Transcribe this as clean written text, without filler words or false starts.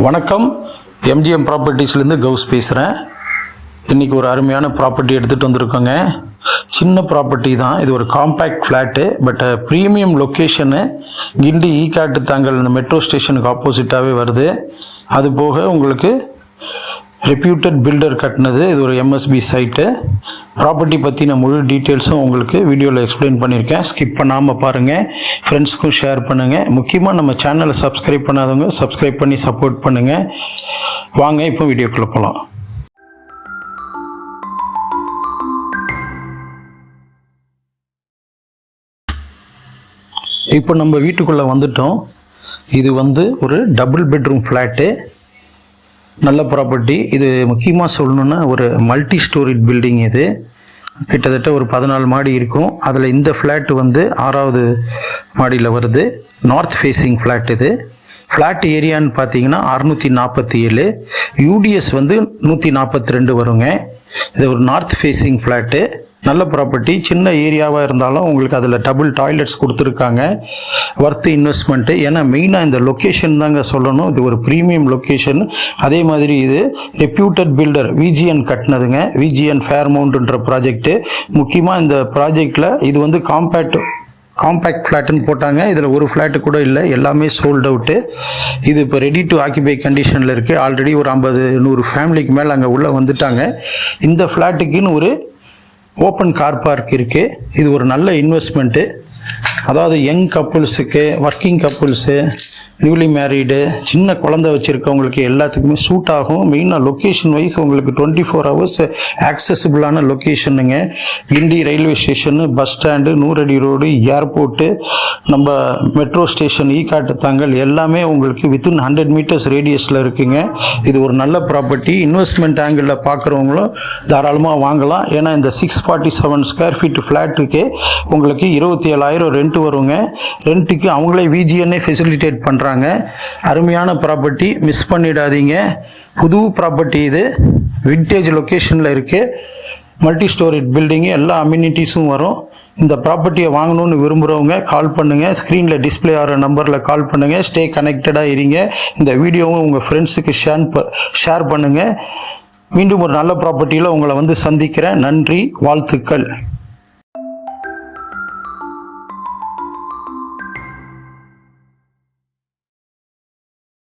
வணக்கம். எம்ஜிஎம் ப்ராப்பர்ட்டிஸ்லேருந்து கவுஸ் பேசுகிறேன். இன்றைக்கி ஒரு அருமையான ப்ராப்பர்ட்டி எடுத்துகிட்டு வந்திருக்கோங்க. சின்ன ப்ராப்பர்ட்டி தான் இது, ஒரு compact flat, but premium location. Guindy Ekkattuthangal இந்த மெட்ரோ ஸ்டேஷனுக்கு ஆப்போசிட்டாகவே வருது. அது போக உங்களுக்கு ரெப்யூட்டட் பில்டர் கட்டினது. இது ஒரு எம்எஸ்பி சைட்டு. ப்ராப்பர்ட்டி பற்றின முழு டீட்டெயில்ஸும் உங்களுக்கு வீடியோவில் எக்ஸ்பிளைன் பண்ணியிருக்கேன். ஸ்கிப் பண்ணாமல் பாருங்கள், ஃப்ரெண்ட்ஸ்க்கும் ஷேர் பண்ணுங்கள். முக்கியமாக நம்ம சேனலை சப்ஸ்கிரைப் பண்ணாதவங்க சப்ஸ்கிரைப் பண்ணி சப்போர்ட் பண்ணுங்கள். வாங்க இப்போ வீடியோக்குள்ளே போகலாம். இப்போ நம்ம வீட்டுக்குள்ளே வந்துட்டோம். இது ஒரு டபுள் பெட்ரூம் ஃப்ளாட்டு, நல்ல ப்ராப்பர்ட்டி. இது முக்கியமாக சொல்லணுன்னா ஒரு மல்டி ஸ்டோரிட் பில்டிங். இது கிட்டத்தட்ட ஒரு 14 மாடி இருக்கும். அதில் இந்த ஃப்ளாட் 6வது மாடியில் வருது. North facing flat. இது ஃப்ளாட் ஏரியான்னு பார்த்தீங்கன்னா 647, யூடிஎஸ் 142 வருங்க. இது ஒரு நார்த் ஃபேஸிங் ஃப்ளாட்டு, நல்ல ப்ராப்பர்ட்டி. சின்ன ஏரியாவாக இருந்தாலும் உங்களுக்கு அதில் டபுள் டாய்லெட்ஸ் கொடுத்துருக்காங்க. Worth investment. ஏன்னா மெயினாக இந்த லொக்கேஷன் தாங்க சொல்லணும். இது ஒரு ப்ரீமியம் லொக்கேஷன். அதே மாதிரி இது ரெப்யூட்டட் பில்டர் விஜிஎன் கட்டினதுங்க. விஜிஎன் ஃபேர்மவுண்ட்ன்ற ப்ராஜெக்ட்டு. முக்கியமாக இந்த ப்ராஜெக்டில் இது காம்பேக்ட் ஃப்ளாட்டுன்னு போட்டாங்க. இதில் ஒரு ஃப்ளாட்டு கூட இல்லை, எல்லாமே சோல்ட் அவுட்டு. இது இப்போ ரெடி டு ஆக்கிபை கண்டிஷனில் இருக்குது. ஆல்ரெடி ஒரு 50-100 ஃபேமிலிக்கு மேலே அங்கே உள்ளே வந்துட்டாங்க. இந்த ஃப்ளாட்டுக்குன்னு ஒரு ஓப்பன் கார் பார்க் இருக்குது. இது ஒரு நல்ல இன்வெஸ்ட்மெண்ட்டு. அதாவது யங் கப்புள்ஸுக்கு, ஒர்க்கிங் கப்புள்ஸு, நியூலி மேரீடு, சின்ன குழந்தை வச்சுருக்கவங்களுக்கு எல்லாத்துக்குமே சூட் ஆகும். மெயினாக லொக்கேஷன் வைஸ் உங்களுக்கு 24 hours ஆக்சசிபிளான லொக்கேஷனுங்க. Guindy railway station, bus stand, நூறடி ரோடு, ஏர்போர்ட்டு, நம்ம மெட்ரோ ஸ்டேஷன், ஈக்காட்டு தாங்கல் எல்லாமே உங்களுக்கு வித்தின் 100 meters ரேடியஸில் இருக்குங்க. இது ஒரு நல்ல ப்ராப்பர்ட்டி. இன்வெஸ்ட்மெண்ட் ஆங்கிளில் பார்க்குறவங்களும் தாராளமாக வாங்கலாம். ஏன்னா இந்த 647 ஸ்கொயர் ஃபீட் ஃப்ளாட்டுக்கே உங்களுக்கு 27,000 ரெண்ட் வருங்க. ரெண்ட்டுக்கு அவங்களே விஜிஎன்ஏ ஃபெசிலிட்டேட் பண்ணுறாங்க. அருமையான ப்ராப்பர்ட்டி, மிஸ் பண்ணிடாதீங்க. புது ப்ராப்பர்ட்டி இது, விண்டேஜ் லொக்கேஷனில் இருக்குது. மல்டி ஸ்டோரிட் பில்டிங்கு, எல்லா அம்யூனிட்டிஸும் வரும். இந்த ப்ராப்பர்ட்டியை வாங்கணும்னு விரும்புகிறவங்க கால் பண்ணுங்கள். ஸ்க்ரீனில் டிஸ்பிளே ஆகிற நம்பரில் கால் பண்ணுங்கள். ஸ்டே கனெக்டடாக இருங்க. இந்த வீடியோவும் உங்கள் ஃப்ரெண்ட்ஸுக்கு ஷேர் பண்ணுங்கள். மீண்டும் ஒரு நல்ல ப்ராப்பர்ட்டியில் உங்களை சந்திக்கிறேன். நன்றி, வாழ்த்துக்கள்.